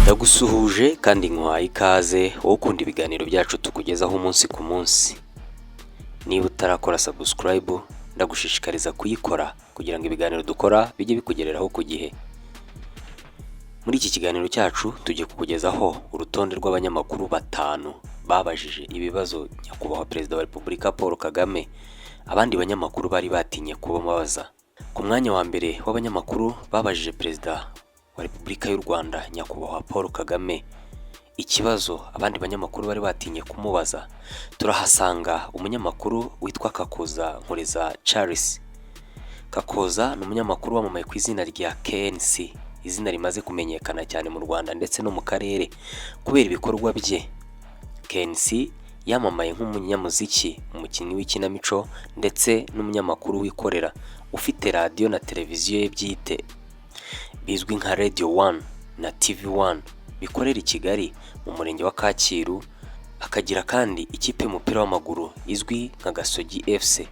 Ndagusuhuje kandi nkwaye ikaze wowe ukunda ibiganiro byacu tukugezaho umunsi ku munsi. Niba utarakora subscribe ndagushishikariza kuyikora kugira ngo ibiganiro dukora bijye bikugereraho ku gihe. Muri iki kiganiro cyacu tugiye kukugezaho urutonde rw'abanyamakuru 5 babajije ibibazo nyakubahwa Perezida wa Repubulika Paul Kagame. Abandi banyamakuru bari batinye kubamubaza. Ku mwanya wa mbere w'abanyamakuru babajije Perezida wa Repubulika y'u Rwanda nyakubahwa Paul Kagame ikibazo abandi banyamakuru bari batinye kumubaza, turahasanga umunyamakuru witwa Kakoza Nkoreza Charles. Kakoza ni umunyamakuru wamamaye ku izina rya KNC, izina rimaze kumenyekana cyane mu Rwanda ndetse no mu karere kubera ibikorwa bye. KNC yamamaye nk'umunyamuziki, umukinnyi w'ikinamico ndetse n'umunyamakuru wikorera ufite radio na televiziyo ye byite bizwi nka Radio 1 na TV 1 bikorera i Kigali mu murenge wa Kacyiru. Akagira kandi ikipe y'umupira w'amaguru izwi nka Gasogi FC.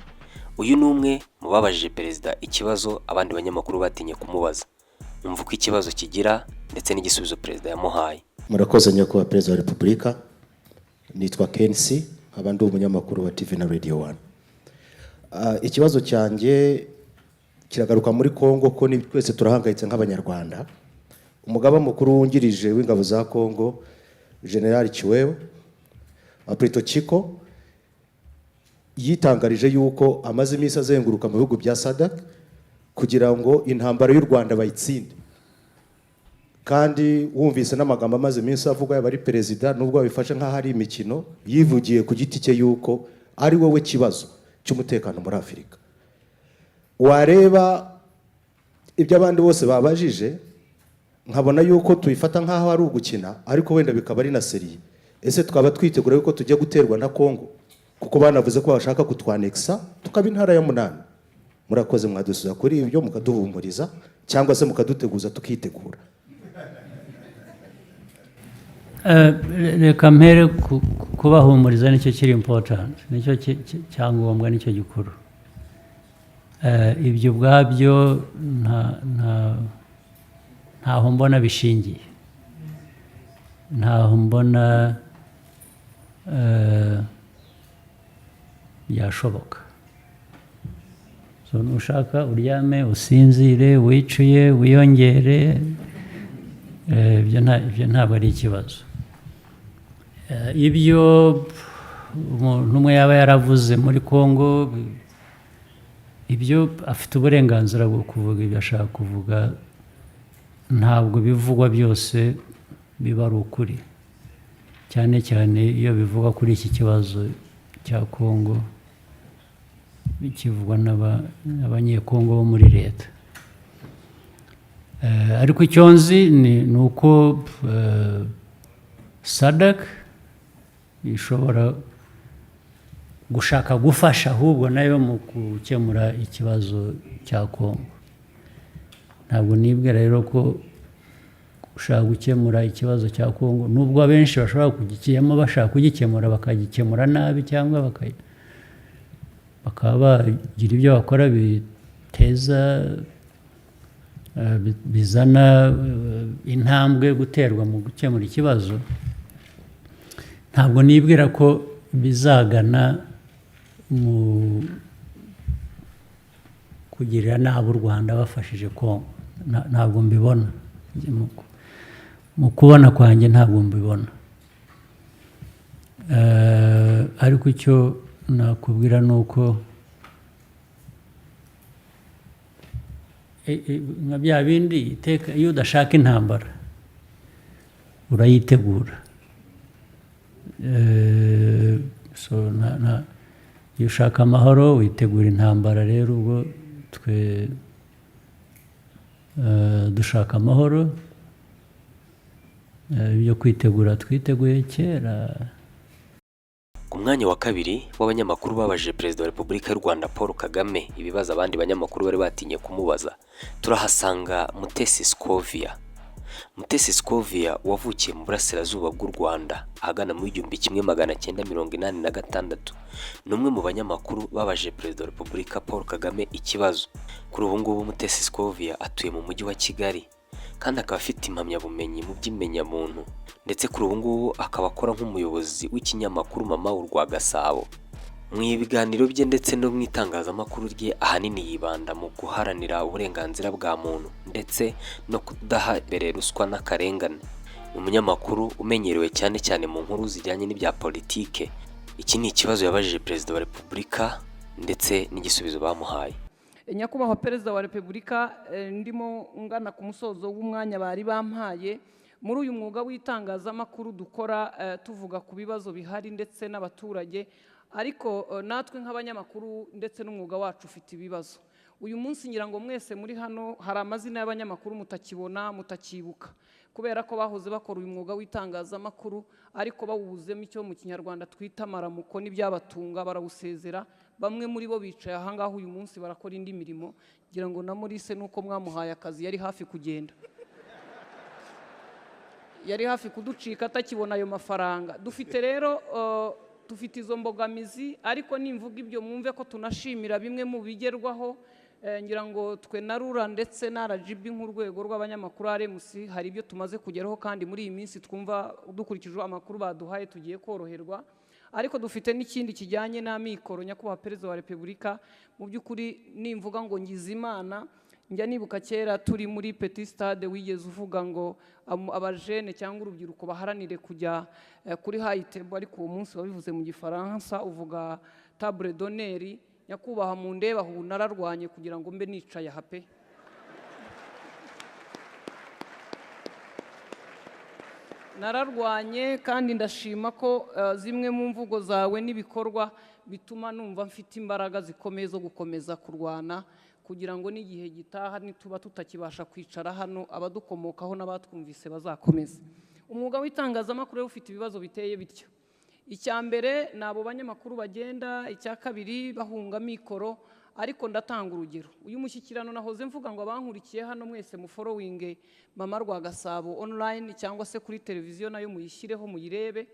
Uyu ni umwe mu babajije Perezida ikibazo abandi banyamakuru batinye kumubaza. Umva uko ikibazo kigira ndetse n'igisubizo Perezida yamuhaye. Murakoze nyakubahwa Perezida wa Repubulika. Nitwa KNC, abandi umunyamakuru wa TV na Radio 1. Ikibazo cyanjye kiragaruka muri Kongo ko ni twese turahangayitse nk'abanyarwanda. Umugaba mukuru wungirije w'ingabo za Kongo General Chiwewe Aprito Chiko yitangarije yuko amaze iminsi azenguruka mu bihugu bya SADC kugira ngo intambara y'u Rwanda bayitsinde. Kandi wumvise n'amagambo amaze iminsi avuga y'abari Perezida nubwo babifashe nk'aho ari imikino, yivugiye ku giti cye yuko ari wowe kibazo cy'umutekano muri Afurika. Wareba ibyo abandi bose babajije nkabona yuko tuyifata nk'aho ari ugukina, ariko wenda bikaba ari na seriye. Ese twaba twitegura yuko tujya guterwa na Kongo kuko banavuze ko bashaka kutwanexa tukaba intara ya 8. Murakoze mwadusuza kuri ibyo mukaduhumuriza cyangwa se mukaduteguza tukitegura. Reka mpere kubahumuriza nicyo kiri important, nicyo cyangombwa, nicyo gikuru. Ibyo ubwabyo ntaho mbona bishingiye, ntaho mbona byashoboka. So nushaka uryame usinzire wicuye wiyongere, ibyo ntabwo ari ikibazo. Ibyo umuntu umwe yaba yaravuze muri Kongo, ibyo afite uburenganzira bwo kuvuga ibyo ashaka kuvuga. Ntabwo bivugwa byose biba ari ukuri, cyane cyane iyo bivugwa kuri iki kibazo cya Kongo bikivugwa n'abanyekongo bo muri leta. Ariko icyo nzi ni uko SADC ishobora gushaka gufasha ahubwo nayo mu gukemura ikibazo cya Kongo. Ntabwo nibwira rero ko gushaka gukemura ikibazo cya Kongo, nubwo abenshi bashobora kugikiyemo bashaka kugikemura bakagikemura nabi cyangwa bakaba bagira ibyo bakora bizana intambwe guterwa mu gukemura ikibazo. Ntabwo nibwira ko bizagana mu kugirira nabi u Rwanda bafashije Kongo. Ntabwo mbibona, mu kubona kwanjye ntabwo mbibona. Ariko icyo nakubwira ni uko nka bya bindi iyo udashaka intambara urayitegura. Iyo ushaka amahoro witegura intambara. Rero ubwo twe dushaka amahoro, ibyo kwitegura twiteguye kera. Ku mwanya wa kabiri w'abanyamakuru babajije Perezida wa Repubulika y'u Rwanda Paul Kagame ibibazo abandi banyamakuru bari batinye kumubaza, turahasanga Mutesi Scovia. Mutesi Scovia wavukiye mu burasirazuba bw'u Rwanda ahagana mu 1986, ni umwe mu banyamakuru babajije Perezida wa Repubulika Paul Kagame ikibazo. Kuri ubu ngubu Mutesi Scovia atuye mu mujyi wa Kigali kandi akaba afite impamyabumenyi mu by'imenyamuntu ndetse kuri ubu ngubu akaba akora nk'umuyobozi w'ikinyamakuru Mama w'urwa Gasabo. Mu biganiro bye ndetse no mu itangazamakuru rye ahanini yibanda mu guharanira uburenganzira bwa muntu ndetse no kudaha imbere ruswa n'akarengane. Ni umunyamakuru umenyerewe cyane cyane mu nkuru zijyanye n'ibya politike. Iki ni ikibazo yabajije Perezida wa Repubulika ndetse n'igisubizo bamuhaye. Nyakubahwa Perezida wa Repubulika, ndimo ngana ku musozo w'umwanya bari bampaye muri uyu mwuga w'itangazamakuru dukora tuvuga ku bibazo bihari ndetse n'abaturage, ariko natwe nk'abanyamakuru ndetse n'umwuga wacu ufite ibibazo. Uyu munsi ngira ngo mwese muri hano hari amazina y'abanyamakuru mutakibona mutakibuka kubera ko bahoze bakora uyu mwuga w'itangazamakuru ariko bawuzemo icyo mu kinyarwanda twita maramuko n'ibyabatunga barawusezera. Bamwe muri bo bicaye aha ngaho uyu munsi barakora indi mirimo. Ngira ngo na Maurice nuko mwamuhaye akazi yari hafi kugenda, yari hafi kuducika atakibona ayo mafaranga. Dufite rero dufite izo mbogamizi, ariko nimvuga ibyo mwumve ko tunashimira bimwe mu bigerwaho. Ngira ngo twe na RURA ndetse na RGB nk'urwego rw'abanyamakuru RMC hari ibyo tumaze kugeraho, kandi muri iyi minsi twumva dukurikije amakuru baduhaye tugiye koroherwa. Ariko dufite n'ikindi kijyanye n'amikoro. Nyakubahwa Perezida wa Repubulika, mu by'ukuri nimvuga ngo ngize Imana, njya nibuka kera turi muri Petit Stade wigeze uvuga ngo abajene cyangwa urubyiruko baharanire kujya kuri high table, ariko uwo munsi wabivuze mu Gifaransa uvuga table d'honneur. Nyakubahwa mu ndeba ubu nararwanye kugira ngo mbe nicaye aha pe. Nararwanye kandi ndashima ko zimwe mu mvugo zawe n'ibikorwa bituma numva mfite imbaraga zikomeye zo gukomeza kurwana kugira ngo n'igihe gitaha nituba tutakibasha kwicara hano abadukomokaho n'abatwumvise bazakomeza. Umwuga w'itangazamakuru ufite ibibazo biteye bityo. Icya mbere nabo banyamakuru bagenda, icya kabiri bahunga mikoro, ariko ndatanga urugero. Uyu mushyikirano nahoze mvuga ngo abankurikiye hano mwese mu following Mama rwa Gasabo online cyangwa se kuri televiziyo nayo muyishyireho muyirebe.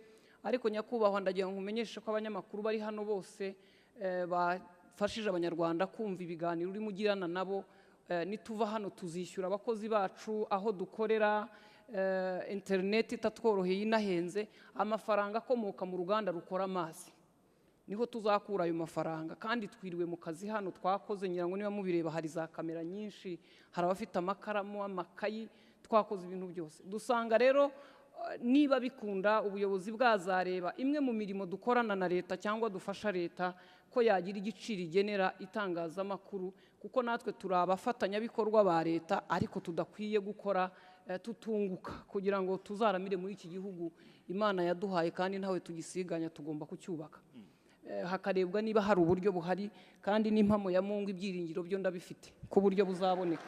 Ariko nyakubahwa ndagira ngo nkumenyeshe ko abanyamakuru bari hano bose bafashije abanyarwanda kumva ibiganiro urimo ugirana nabo. Nituva hano tuzishyura abakozi bacu aho dukorera, internet itatworoheye inahenze, amafaranga akomoka mu ruganda rukora amazi niho tuzakura ayo mafaranga. Kandi twiriwe mu kazi hano twakoze, ngira ngo niba mubireba hari za kamera nyinshi, hari abafite amakaramu, amakayi, twakoze ibintu byose. Dusanga rero niba bikunda ubuyobozi bwazareba imwe mu mirimo dukorana na leta cyangwa dufasha leta ko yagira igiciro igenera itangazamakuru, kuko natwe turi abafatanyabikorwa ba leta ariko tudakwiye gukora tutunguka, kugira ngo tuzaramire muri iki gihugu Imana yaduhaye kandi ntawe tugisiganya, tugomba kucyubaka. Hakarebwa niba hari uburyo buhari, kandi n'impamo ya Mungu ibyiringiro byo ndabifite ko buryo buzaboneka.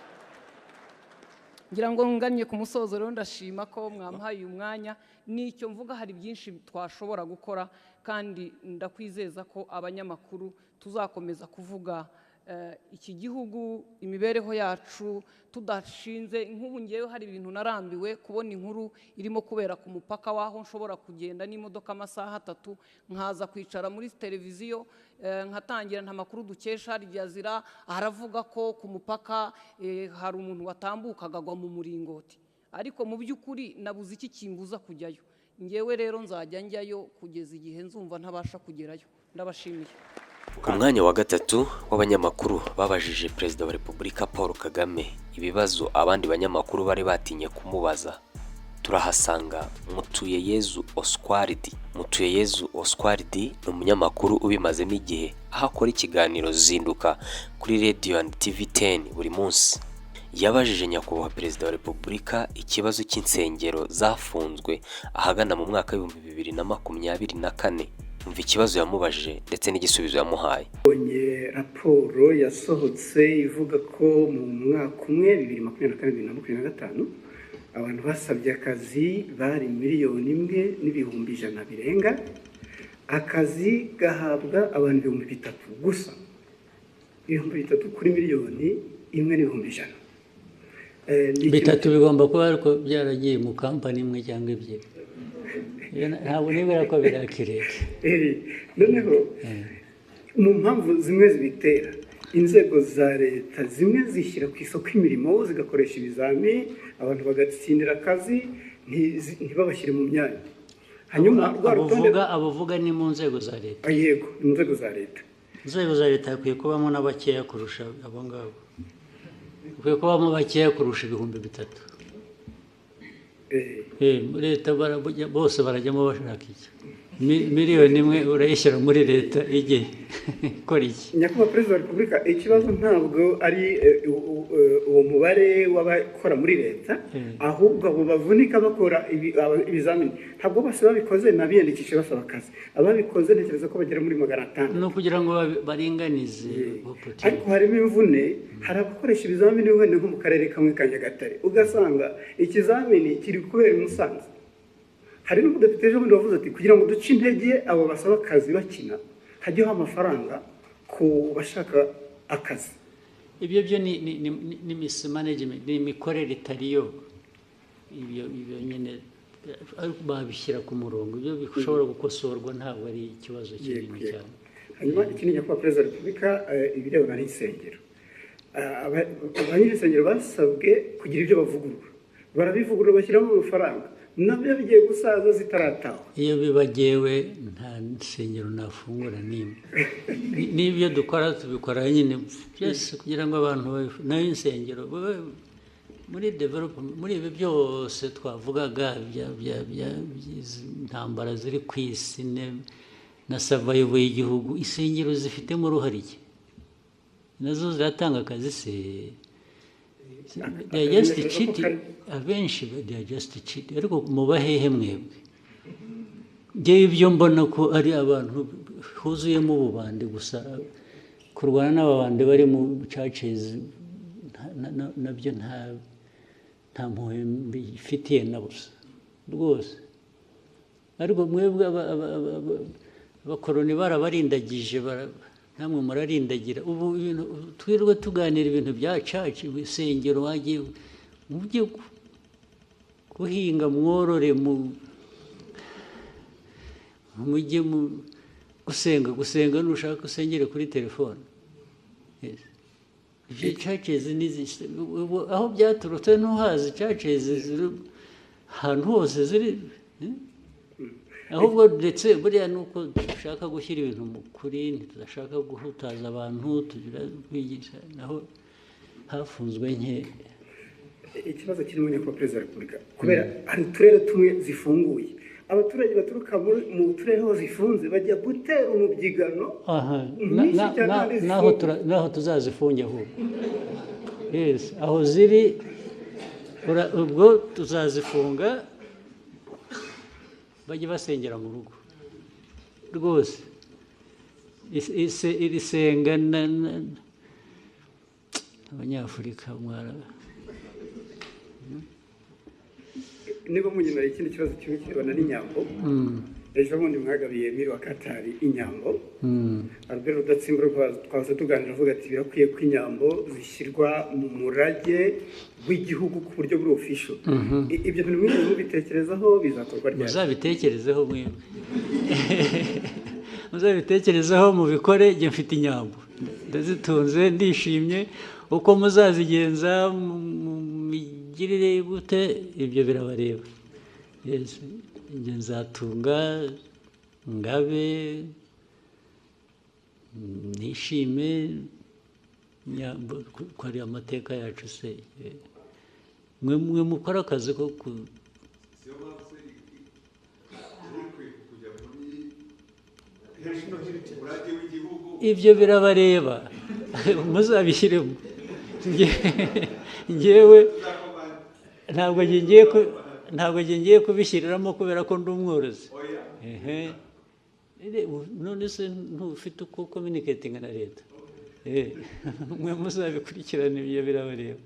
Ngira ngo nganye ku musozo rero ndashima ko mwampaye uyu mwanya. Nicyo mvuga hari byinshi twashobora gukora, kandi ndakwizeza ko abanyamakuru tuzakomeza kuvuga iki gihugu, imibereho yacu tudashinze. Nk'ubu ngewe hari ibintu narambiwe kubona inkuru irimo kubera ku mupaka waho nshobora kugenda n'imodoka amasaha 3 nkaza kwicara muri televiziyo nkatangira nta makuru dukesha Al-Jazeera aravuga ko ku mupaka hari umuntu watambukaga agwa mu muringoti, ariko mu by'ukuri nabuze iki kimbuza kujyayo. Ngewe rero nzajya njyayo kugeza igihe nzumva ntabasha kugerayo. Ndabashimiye. Ku mwanya wa gatatu w'abanyamakuru babajije Perezida wa Repubulika Paul Kagame ibibazo abandi banyamakuru bari batinye kumubaza, turahasanga Mutuyeyezu Oswald. Mutuyeyezu Oswald ni umunyamakuru ubimazemo igihe, aho akora ikiganiro Zinduka kuri Radio and TV 10 buri munsi. Yabajije nyakubahwa Perezida wa Repubulika ikibazo cy'insengero zafunzwe ahagana mu mwaka wa 2024. Umva ikibazo yamubajije ndetse n'igisubizo yamuhaye. Raporo yasohotse ivuga ko mu mwaka umwe 2024-2025 abantu basabye akazi bari 1,100,000 birenga. Akazi gahabwa abantu 3,000 gusa, 3,000 kuri 1,100,000. Bitatu bigomba kuba ariko byaragiye mu kampani imwe cyangwa ebyiri. Ntabwo nibera ko birakireka. Noneho mu mpamvu zimwe zibitera inzego za leta zimwe zishyira ku isoko imirimo zigakoresha ibizami abantu bagatsindira akazi ntibabashyire mu myanya. Hanyuma abavuga ni mu nzego za leta. Yego, mu nzego za leta. Inzego za leta hakwiye kubamo n'abakeya kurusha abo ngabo. Hakwiye kubamo bakeya kurusha 3,000. Leta bose barajyamo bashaka iki? Miliyoni imwe urayishyira muri leta igihe ikora iki? Nyakubahwa Perezida wa Repubulika, ikibazo ntabwo ari uwo mubare w'abakora muri leta, ahubwo abo bavunika bakora ibizamini ntabwo bose babikoze n'abiyandikisha basaba akazi. Ababikoze ntekereza ko bagera muri 500. No kugira ngo baringanize. Ariko harimo imvune, hari abakoresha ibizamini wenda nko mu karere kamwe ka Nyagatare ugasanga ikizamini kiri kubera i Musanze. Hari n'umudepite ejo bundi wavuze ati kugira ngo duce intege abo basaba akazi bakina hajyeho amafaranga ku bashaka akazi. Ibyo byo ni mismanagement, ni imikorere itariyo. Ibyo nyine babishyira ku murongo, ibyo bishobora gukosorwa, ntabwo ari ikibazo kinini cyane. Hanyuma ikindi Nyakubahwa Perezida wa Repubulika, ibirebana n'insengero, abanyirinsengero basabwe kugira ibyo bavugurura, barabivugurura bashyiramo amafaranga, nabyo bigiye gusaza zitarataha. Iyo bibagewe nta nsengero nafungura nimwe. N'ibyo dukora tubikora nyine byose kugira ngo abantu nayo insengero muri development, muri ibi byose twavugaga intambara ziri ku isi na survival y'igihugu, insengero zifitemo uruhare nazo ziratanga akazi se. They are just cheating. Abenshi they are just cheating. Ariko mubahehe mwebwe, ngewe ibyo mbona ko ari abantu huzuyemo ububande gusa, kurwana n'ababande bari mu churches nabyo nta mpuhwe mbifitiye na busa rwose. Ariko mwebwe abakoroni barabarindagije, namwe murarindagira. Ubu twirwe tuganira ibintu bya church, isengero wagiye mujye guhinga, mworore, mujye gusenga nushaka usengere kuri telefone. Churches aho byaturutse ntuhazi, churches ahantu hose ziri, ahubwo ndetse buriya nuko dushaka gushyira ibintu mu kuri, ntitudashaka guhutaza abantu, tugira kwigisha naho hafunzwe nke. Ikibazo kirimo Nyakubahwa Perezida wa Repubulika, kubera hari uturere tumwe zifunguye, abaturage baturuka mu turere aho zifunze bajya gutera umubyigano. Naho tuzazifunge ahubwo. Yes, aho ziri ubwo tuzazifunga, bajye basengera mu rugo rwose. Iri senga Abanyafurika mwara. Niba munyemera ikindi kibazo kimwe kirebana n'inyambo, ejo bundi mwagabiye Emile wa Katari inyambo, Albert Rudatsimburwa twaza tuganira avuga ati birakwiye ko inyambo zishyirwa mu murage w'igihugu ku buryo buri official. Ibyo bintu mwese mubitekerezaho bizakorwa ryari? Muzabitekerezeho mwebwe. Muzabitekerezaho mubikore. Njye mfite inyambo ndazitunze, ndishimye. Uko muzazigenza migirire gute, ibyo birabareba. Yes, njye nzatunga ngabe, nishime, nyambo ko ari amateka yacu se. Mwe mukora akazi ko ibyo birabareba, muzabishyiremo. Ngewe ntabwo ngiye kubishyiriramo kubera ko ndi umworozi. None se ntufite uko communicating na leta? Mwe muzabikurikirana, ibyo birabareba.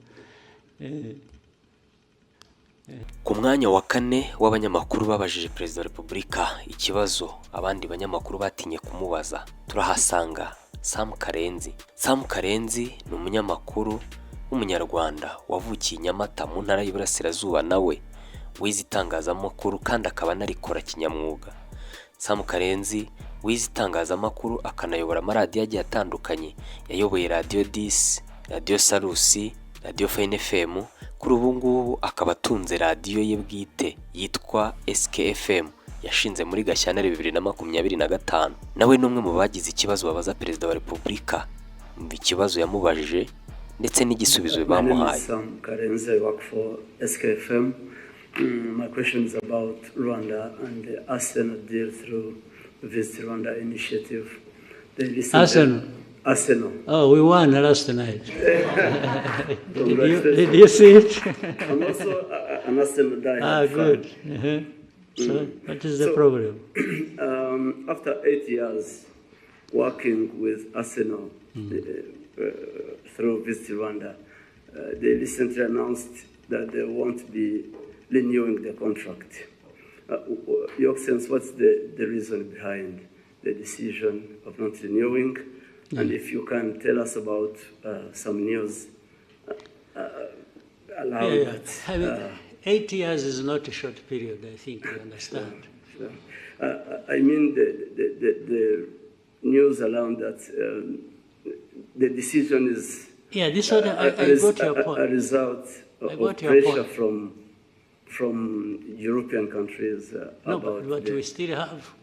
Ku mwanya wa 4 w'abanyamakuru babajije Perezida wa Repubulika ikibazo abandi banyamakuru batinye kumubaza, turahasanga Sam Karenzi ni umunyamakuru w'umunyarwanda wavukiye Nyamata mu ntara y'Iburasirazuba, nawe wize itangazamakuru kandi akaba anarikora kinyamwuga. Sam Karenzi wize itangazamakuru akanayobora amaradiyo agiye atandukanye, yayoboye radiyo 10, radiyo Salusi, radiyo Fine FM, kuri ubu ngubu akaba atunze radiyo ye bwite yitwa SKFM yashinze muri Gashyantare 2025. Nawe n'umwe mu bagize ikibazo babaza Perezida wa Repubulika, umva ikibazo yamubajije ndetse n'igisubizo bamuhaye. Sam Karenzi, I work for SKFM. My question is about Rwanda and the Arsenal deal through Visit Rwanda initiative. Arsenal. Oh, we won last night. did you see it? I'm also an Arsenal diehard fan. Good. So, what is the problem? After 8 years working with Arsenal through Visit Rwanda, they recently announced that they won't be renewing the contract. Your sense, what's the reason behind the decision of not renewing? And if you can tell us about some news around that. I mean, 8 years is not a short period, I think you understand. Sure. I mean the news around that the decision is this one, I got your point. A result of pressure from European countries but we still have.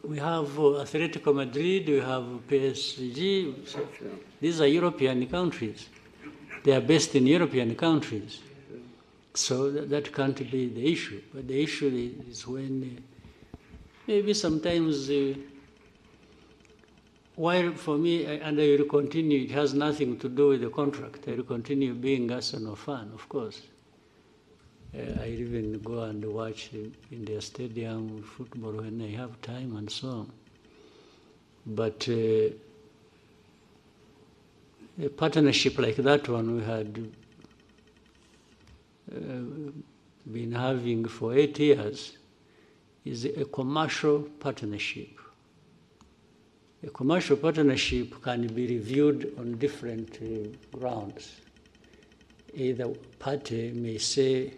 We have Atletico Madrid, we have PSG. So these are European countries. They are based in European countries. So that can't be the issue. But the issue is when maybe sometimes, while for me, and I will continue, it has nothing to do with the contract. I will continue being Arsenal fan, of course. I even go and watch in their stadium football when I have time and so on. But a partnership like that one we had been having for 8 years is a commercial partnership. A commercial partnership can be reviewed on different grounds. Either party may say,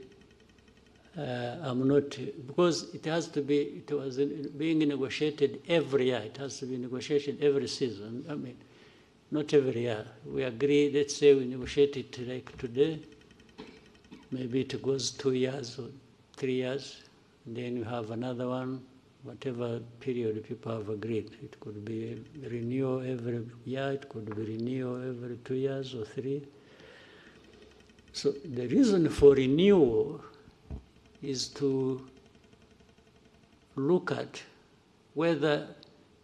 I'm not, because it has to be, it was being negotiated every year. It has to be negotiated every season. I mean, not every year. We agree, let's say we negotiate it like today. Maybe it goes 2 years or 3 years. Then you have another one, whatever period people have agreed. It could be renewal every year. It could be renewal every 2 years or 3. So the reason for renewal is to look at whether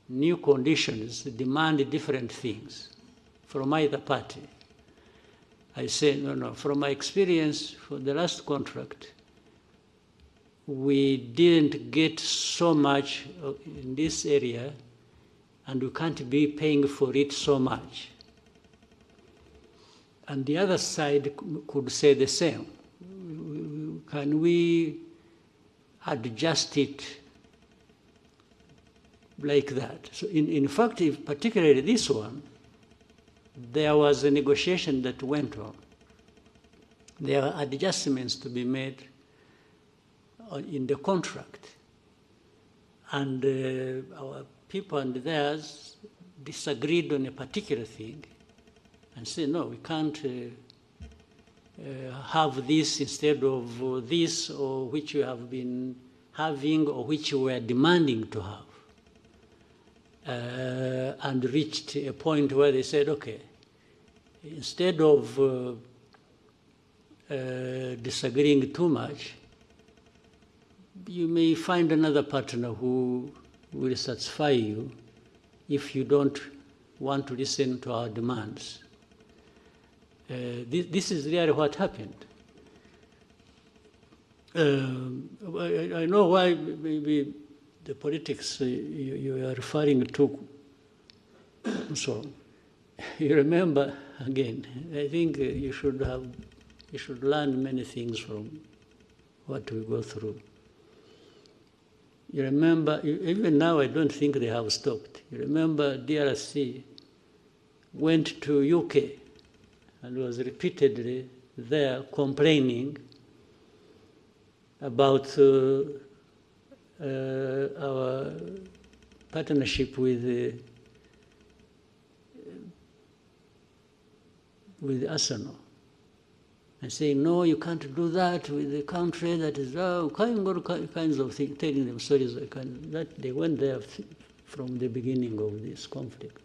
new conditions demand different things from either party. I say, no, from my experience for the last contract, we didn't get so much in this area and we can't be paying for it so much. And the other side could say the same. Can we adjust it like that? So in fact, particularly this one, there was a negotiation that went on. There are adjustments to be made in the contract. And our people and theirs disagreed on a particular thing and said, no, we can't have this instead of this, or which you have been having, or which you were demanding to have. And reached a point where they said, okay, instead of disagreeing too much, you may find another partner who will satisfy you if you don't want to listen to our demands. This is really what happened. I know why maybe the politics you are referring to. So you remember again. I think you should learn many things from what we go through. You remember, even now I don't think they have stopped. You remember DRC went to UK and was repeatedly there complaining about our partnership with Arsenal. And saying, no, you can't do that with the country that is, all kinds of things, telling them stories that they went there from the beginning of this conflict.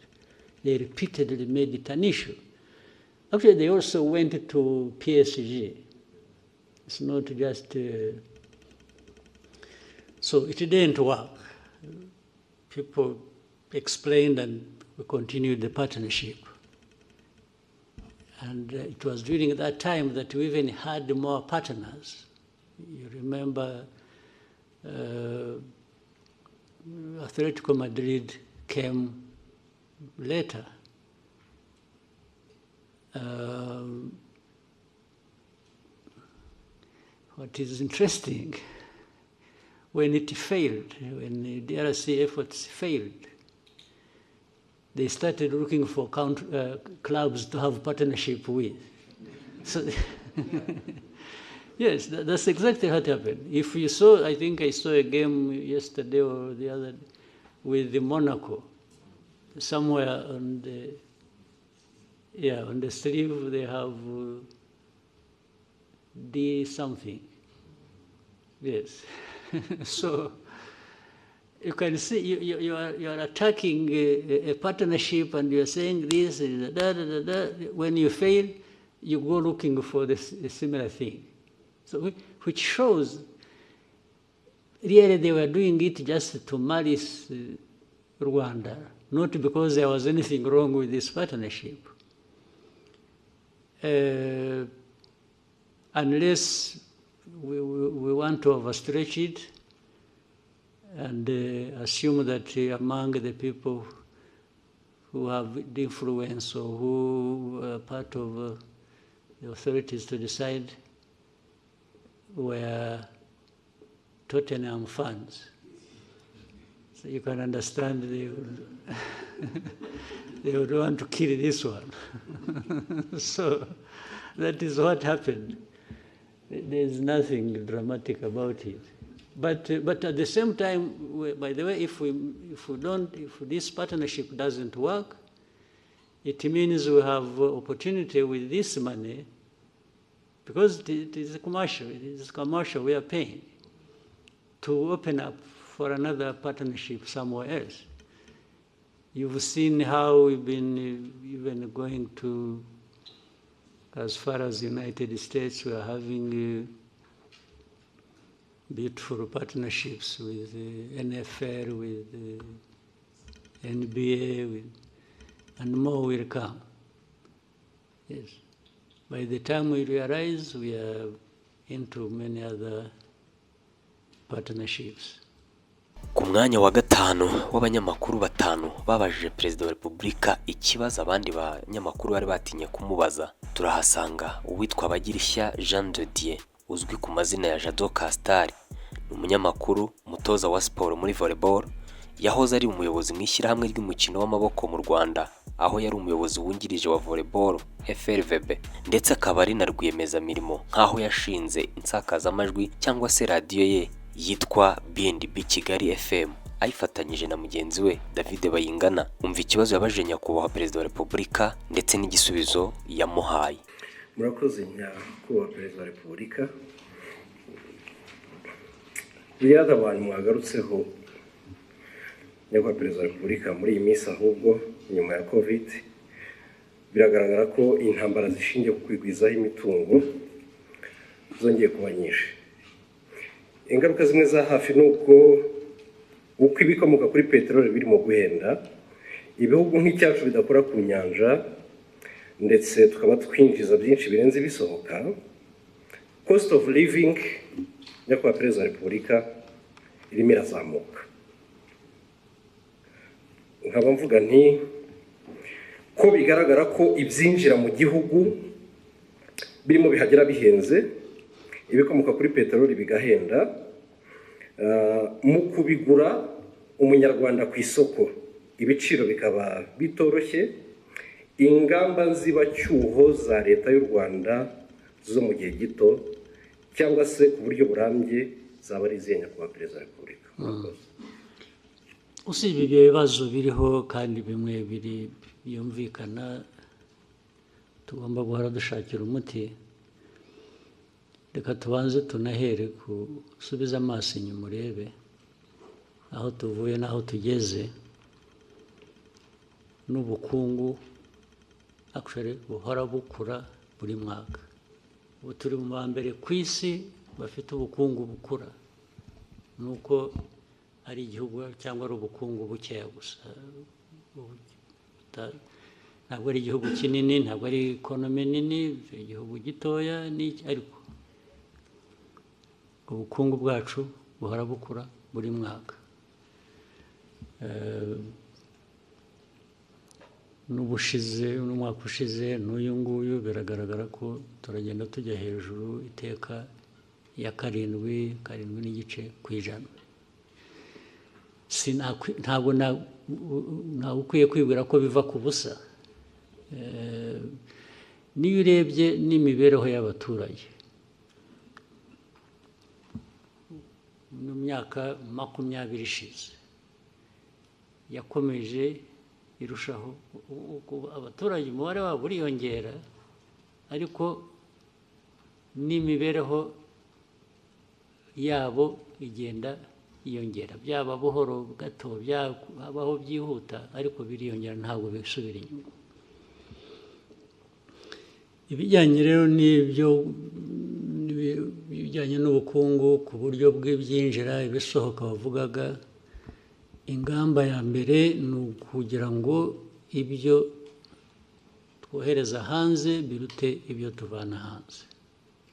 They repeatedly made it an issue. Actually, they also went to PSG. It's not just... so it didn't work. People explained and we continued the partnership. And it was during that time that we even had more partners. You remember Atletico Madrid came later. What is interesting, when it failed, when the DRC efforts failed, they started looking for clubs to have partnership with. So, yes, that's exactly what happened. If you saw, I think I saw a game yesterday or the other with the Monaco. Somewhere on the sleeve they have D something. Yes. So you can see you are attacking a partnership and you are saying this, when you fail, you go looking for a similar thing. So which shows really they were doing it just to malice Rwanda, not because there was anything wrong with this partnership. Unless we want to overstretch it and assume that among the people who have influence or who are part of the authorities to decide were Tottenham fans. So you can understand they would want to kill this one. So that is what happened. There's nothing dramatic about it. But at the same time, by the way, if this partnership doesn't work, it means we have opportunity with this money, because it is commercial, we are paying, to open up for another partnership somewhere else. You've seen how we've been even going to, as far as the United States, we are having beautiful partnerships with the NFL, with the NBA, and more will come. Yes. By the time we realize, we are into many other partnerships. Ku mwanya wa gatanu w'abanyamakuru batanu babajije Perezida wa Repubulika ikibazo abandi banyamakuru bari batinye kumubaza, turahasanga uwitwa Bagirishya Jean de Dieu uzwi ku mazina ya Jado Castari. Ni umunyamakuru, umutoza wa siporo muri volleyball, yahoze ari umuyobozi mu ishyirahamwe ry'umukino w'amaboko mu Rwanda, aho yari umuyobozi wungirije wa volleyball FRVB, ndetse akaba ari na rwiyemezamirimo nk'aho yashinze insakazamajwi cyangwa se radiyo ye yitwa BNB Kigali FM, ayifatanyije na mugenzi we David Bayingana. Umva ikibazo yabajije nyakubahwa Perezida wa Repubulika ndetse n'igisubizo yamuhaye. Murakoze nyakubahwa Perezida wa Repubulika. Biriya abantu mwagarutseho nyakubahwa Perezida wa Repubulika muri iyi minsi, ahubwo nyuma ya COVID biragaragara ko intambara zishingiye ku kwigwizaho imitungo zongeye kuba nyinshi. Ingaruka zimwe za hafi nuko uko ibikomoka kuri peteroli birimo guhenda, ibihugu nk'icyacu bidakora ku nyanja ndetse tukaba twinjiza byinshi birenze bisohoka, cost of living nyakubahwa Perezida wa Repubulika irimo irazamuka. Nkaba mvuga nti ko bigaragara ko ibyinjira mu gihugu birimo bihagera bihenze, ibikomoka kuri peteroli bigahenda, mu kubigura umunyarwanda ku isoko ibiciro bikaba bitoroshye, ingamba nzibacyuho za leta y'u Rwanda zo mu gihe gito cyangwa se ku buryo burambye zaba ari izihe nyakubahwa Perezida wa Repubulika? usibye ibyo bibazo biriho kandi bimwe byumvikana tugomba guhora dushakira umuti, reka tubanze tunahere gusubiza amaso inyuma urebe aho tuvuye n'aho tugeze, n'ubukungu actually buhora bukura buri mwaka. Ubu turi mu mbere ku isi bafite ubukungu bukura, nuko ari igihugu cyangwa ari ubukungu bukeya gusa, ntabwo ari igihugu kinini, ntabwo ari ekonomi nini, igihugu gitoya ariko ubukungu bwacu buhora bukura buri mwaka. N'umwaka ushize n'uyu nguyu biragaragara ko turagenda tujya hejuru iteka ya 7.7%. Ntabwo ukwiye kwibwira ko biva ku busa. Niyo urebye n'imibereho y'abaturage mu myaka 20 ishize yakomeje irushaho, abaturage umubare wabo uriyongera, ariko n'imibereho yabo igenda yiyongera, byaba buhoro gato, byabaho byihuta, ariko biriyongera, ntabwo bisubira inyuma. Ibijyanye rero n'ibyo bijyanye n'ubukungu ku buryo bw'ibyinjira ibisohoka bavugaga, ingamba ya mbere ni ukugira ngo ibyo twohereza hanze birute ibyo tuvana hanze,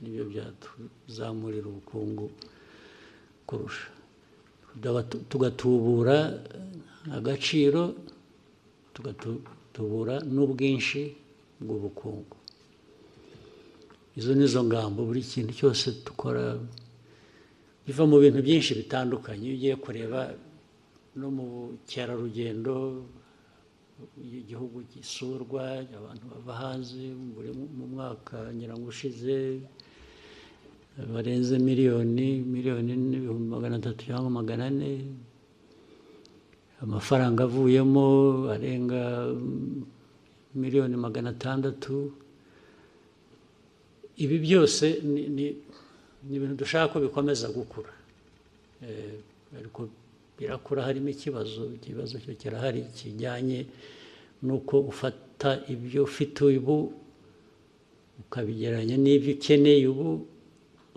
nibyo byatuzamurira ubukungu kurusha, tugatubura agaciro, tugatubura n'ubwinshi bw'ubukungu. Izo nizo ngamba. Buri kintu cyose dukora biva mu bintu byinshi bitandukanye. Iyo ugiye kureba no mu bukerarugendo, igihugu gisurwa, abantu bava hanze mu mwaka nyirango ushize barenze miliyoni n'ibihumbi 300 cyangwa 400, amafaranga avuyemo arenga miliyoni 600. Ibi byose ni ibintu dushaka ko bikomeza gukura, ariko birakura harimo ikibazo cyo kirahari kijyanye nuko ufata ibyo ufite ubu ukabigeranya n'ibyo ukeneye ubu,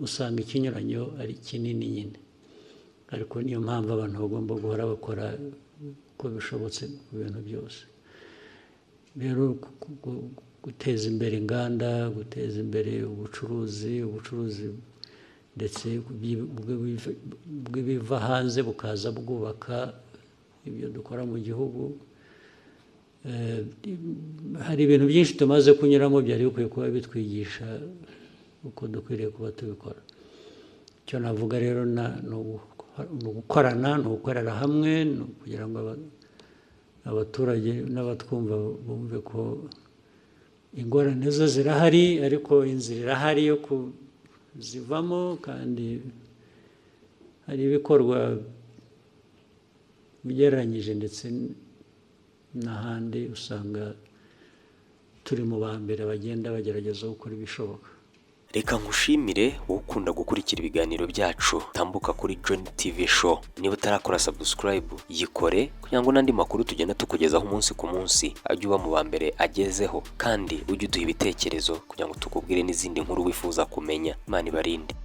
usanga ikinyuranyo ari kinini nyine. Ariko niyo mpamvu abantu bagomba guhora bakora uko bishobotse mu bintu byose. Rero guteza imbere inganda, guteza imbere ubucuruzi ndetse bw'ibiva hanze bukaza bwubaka ibyo dukora mu gihugu. Hari ibintu byinshi tumaze kunyuramo byari bikwiye kuba bitwigisha uko dukwiriye kuba tubikora. Icyo navuga rero ni ugukorana, ni ugukorera hamwe, kugira ngo abaturage n'abatwumva bumve ko ingorane zo zirahari, ariko inzira irahari yo kuzivamo, kandi hari ibikorwa bigereranyije ndetse n'ahandi usanga turi mu ba mbere bagenda bagerageza gukora ibishoboka. Reka nkushimire wowe ukunda gukurikira ibiganiro byacu tambuka kuri JONI TV show. Niba utarakora subscribe yikore, kugira ngo n'andi makuru tugenda tukugezaho umunsi ku munsi ajye uba mu ba mbere agezeho, kandi ujye uduha ibitekerezo kugira ngo tukubwire n'izindi nkuru wifuza kumenya. Imana ibarinde.